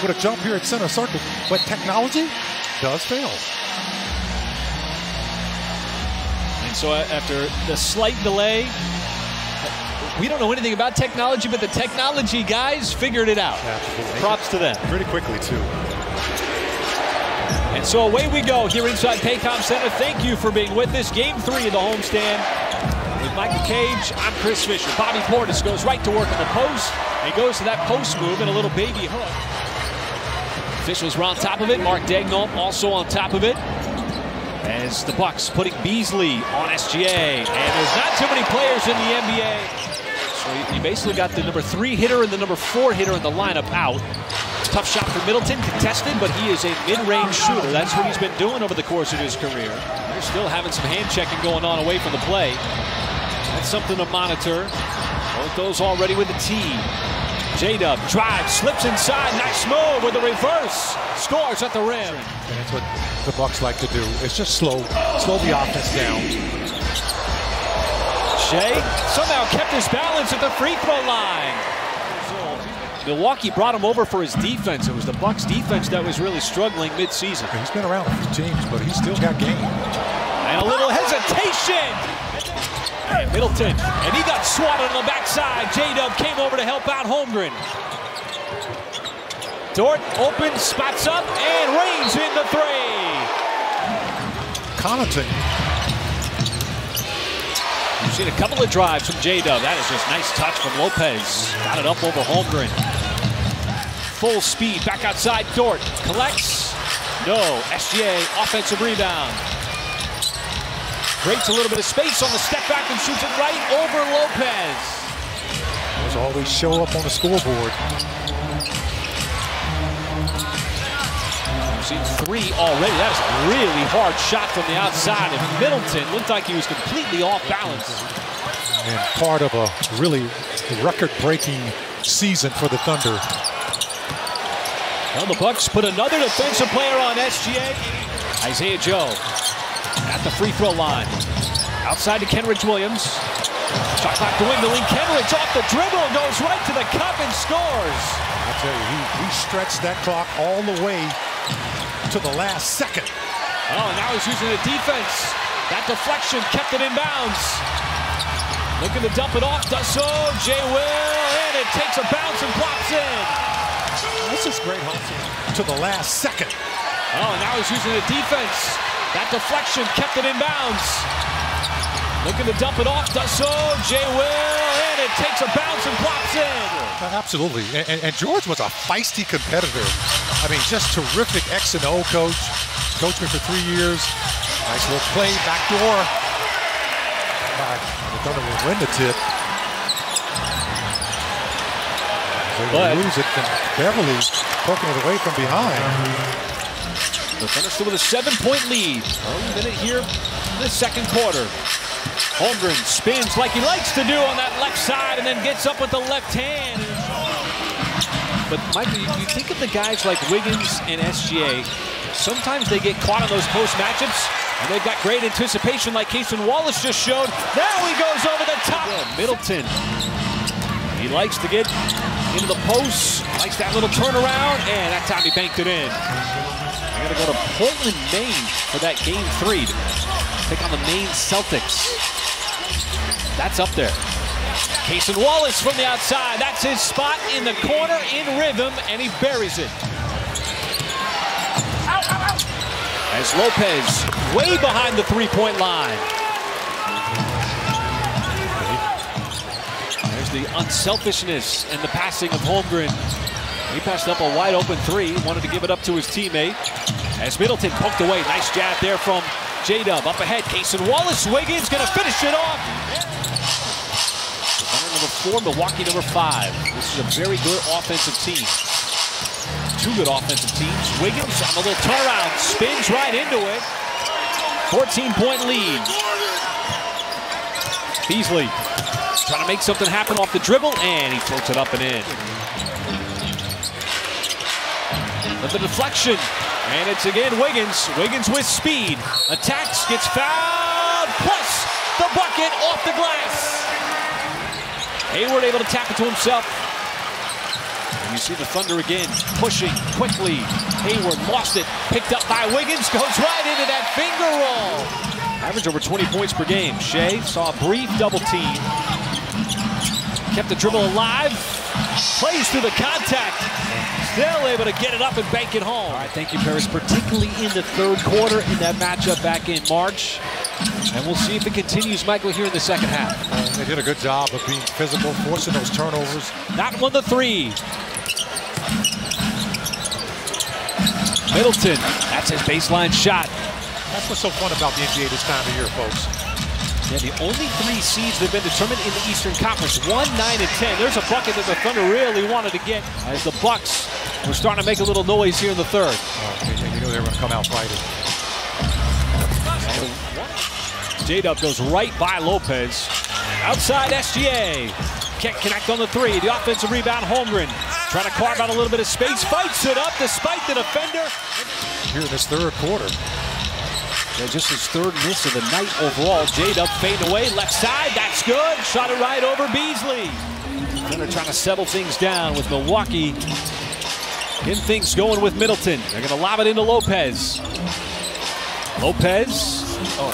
able to jump here at center circle, but technology does fail. And so after the slight delay, we don't know anything about technology, but the technology guys figured it out. Absolutely. Props to them. Pretty quickly, too. And so away we go here inside Paycom Center. Thank you for being with us. Game 3 of the homestand. With Michael Cage, I'm Chris Fisher. Bobby Portis goes right to work on the post. He goes to that post move and a little baby hook. Officials were on top of it. Mark Daigneault also on top of it. As the Bucks putting Beasley on SGA. And there's not too many players in the NBA. So you basically got the number 3 hitter and the number 4 hitter in the lineup out. Tough shot for Middleton, contested, but he is a mid-range shooter. That's what he's been doing over the course of his career. They're still having some hand-checking going on away from the play. That's something to monitor. Both those already with the tee. J-Dub drives, slips inside, nice move with the reverse. Scores at the rim. And that's what the Bucks like to do. It's just slow the offense down. Shea somehow kept his balance at the free throw line. Milwaukee brought him over for his defense. It was the Bucks defense that was really struggling mid-season. He's been around a few teams, but he's still got game. And a little hesitation. And Middleton, and he got swatted on the backside. J-Dub came over to help out Holmgren. Dort opens, spots up, and rains in the 3. Connaughton. You've seen a couple of drives from J-Dub. That is just nice touch from Lopez. Got it up over Holmgren. Full speed, back outside, Dort. Collects. No, SGA, offensive rebound. Creates a little bit of space on the step back and shoots it right over Lopez. Those always show up on the scoreboard. We've seen 3 already. That is a really hard shot from the outside. And Middleton looked like he was completely off balance. And part of a really record-breaking season for the Thunder. Well, the Bucks put another defensive player on SGA. Isaiah Joe at the free throw line. Outside to Kenrich Williams. Shot clock dwindling. Kenrich off the dribble, goes right to the cup and scores. I tell you, he stretched that clock all the way to the last second. Oh, now he's using the defense. That deflection kept it in bounds. Looking to dump it off, does so. Jay Will, and it takes a bounce and pops in. This is great hustle. To the last second. Oh, and now he's using the defense. That deflection kept it in bounds. Looking to dump it off, does so. Jay Will, and it takes a bounce and pops in. Absolutely, and George was a feisty competitor. I mean, just terrific X and O coach. Coached me for 3 years. Nice little play, back door. The Thunder will win the tip. They will lose it, and Beverly poking it away from behind. The Thunder still with a 7-point lead. Early minute here in the second quarter. Holmgren spins like he likes to do on that left side and then gets up with the left hand. But Michael, you think of the guys like Wiggins and SGA, sometimes they get caught on those close matchups and they've got great anticipation like Cason Wallace just showed. Now he goes over the top. Middleton, he likes to get into the post, likes that little turnaround, and that time he banked it in. They're going to go to Portland, Maine for that game 3 to take on the Maine Celtics. That's up there. Cason Wallace from the outside. That's his spot in the corner in rhythm, and he buries it. As Lopez way behind the 3-point line. There's the unselfishness and the passing of Holmgren. He passed up a wide open 3, wanted to give it up to his teammate. As Middleton poked away, nice jab there from J-Dub. Up ahead, Cason Wallace. Wiggins gonna finish it off. Number 4, Milwaukee number 5. This is a very good offensive team. 2 good offensive teams. Wiggins on the little turnaround, spins right into it. 14-point lead. Beasley trying to make something happen off the dribble, and he floats it up and in. With the deflection, and it's again Wiggins. Wiggins with speed. Attacks, gets fouled, plus the bucket off the glass. Hayward able to tap it to himself. And You see the Thunder again, pushing quickly. Hayward lost it, picked up by Wiggins, goes right into that finger roll. Average over 20 points per game. Shea saw a brief double team. Kept the dribble alive, plays through the contact. Still able to get it up and bank it home. All right, thank you, Paris, particularly in the third quarter in that matchup back in March. And we'll see if it continues, Michael, here in the second half. They did a good job of being physical, forcing those turnovers. Not one to three. Middleton, that's his baseline shot. That's what's so fun about the NBA this time of year, folks. Yeah, the only 3 seeds that have been determined in the Eastern Conference, 1, 9, and 10. There's a bucket that the Thunder really wanted to get as the Bucks were starting to make a little noise here in the third. You know they were going to come out fighting. J-Dub goes right by Lopez. Outside SGA. Can't connect on the 3. The offensive rebound, Holmgren. Trying to carve out a little bit of space. Fights it up despite the defender. Here in this third quarter. Yeah, just his 3rd miss of the night overall. J-Dub fading away, left side, that's good. Shot it right over Beasley. They're trying to settle things down with Milwaukee. Getting things going with Middleton. They're going to lob it into Lopez. Lopez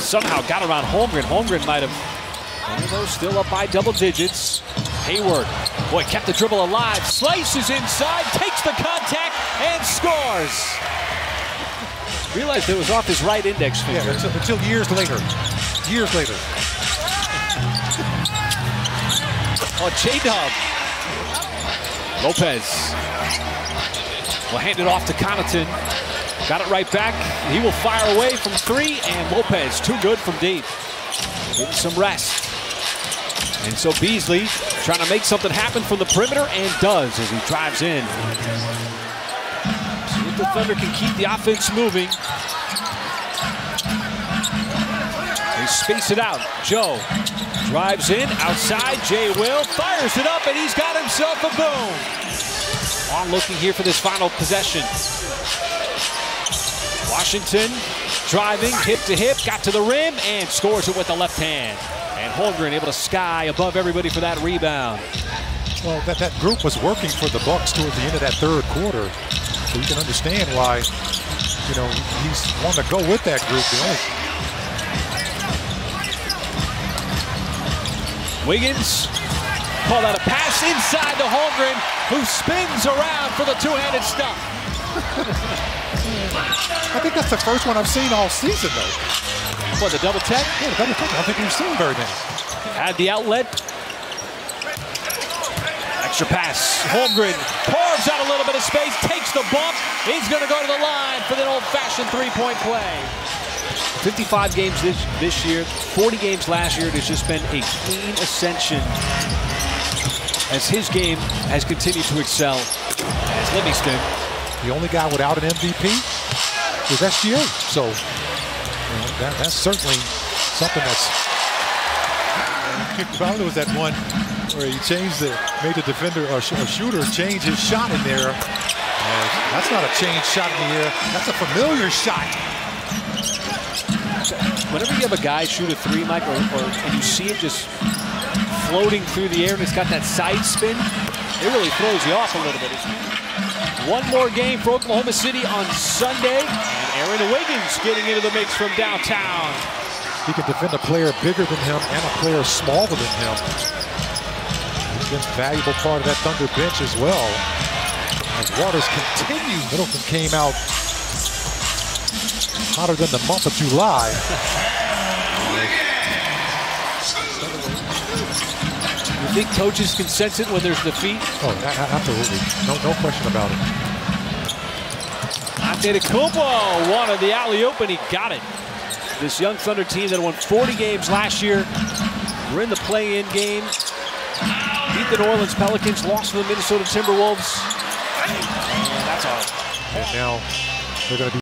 somehow got around Holmgren. Holmgren might have, still up by double digits. Hayward, boy, kept the dribble alive. Slices inside, takes the contact, and scores. Realized it was off his right index finger. Yeah, until years later. Years later. J-Dub. Lopez will hand it off to Connaughton. Got it right back. He will fire away from 3, and Lopez too good from deep. Getting some rest. And so Beasley trying to make something happen from the perimeter, and does as he drives in. See if the Thunder can keep the offense moving. They space it out. Joe drives in, outside. Jay Will fires it up, and he's got himself a boom. On looking here for this final possession. Washington driving, hip to hip, got to the rim, and scores it with the left hand. And Holmgren able to sky above everybody for that rebound. Well, that group was working for the Bucks toward the end of that third quarter. So you can understand why, he's wanting to go with that group. Wiggins, call that a pass inside to Holmgren, who spins around for the two-handed stuff. I think that's the first one I've seen all season, though. What, the double tech? Yeah, the double tech. I don't think we've seen very many. Had the outlet. Extra pass. Holmgren carves out a little bit of space, takes the bump. He's going to go to the line for the old-fashioned three-point play. 55 games this year, 40 games last year. It has just been a clean ascension as his game has continued to excel. As Livingston, the only guy without an MVP was SGA. So that's certainly something that's. Probably was that one where he made the defender or shooter change his shot in there. That's not a changed shot in the air. That's a familiar shot. Whenever you have a guy shoot a 3, Mike, and you see him just floating through the air and it's got that side spin, it really throws you off a little bit. One more game for Oklahoma City on Sunday, and Aaron Wiggins getting into the mix from downtown. He can defend a player bigger than him and a player smaller than him. He's been a valuable part of that Thunder bench as well. As Waters continues, Middleton came out hotter than the month of July. You think coaches can sense it when there's defeat? Oh, absolutely. No question about it. Antetokounmpo wanted the alley-oop, and he got it. This young Thunder team that won 40 games last year. We're in the play-in game. Beat the New Orleans Pelicans, lost to the Minnesota Timberwolves. And that's all. And now they're going to be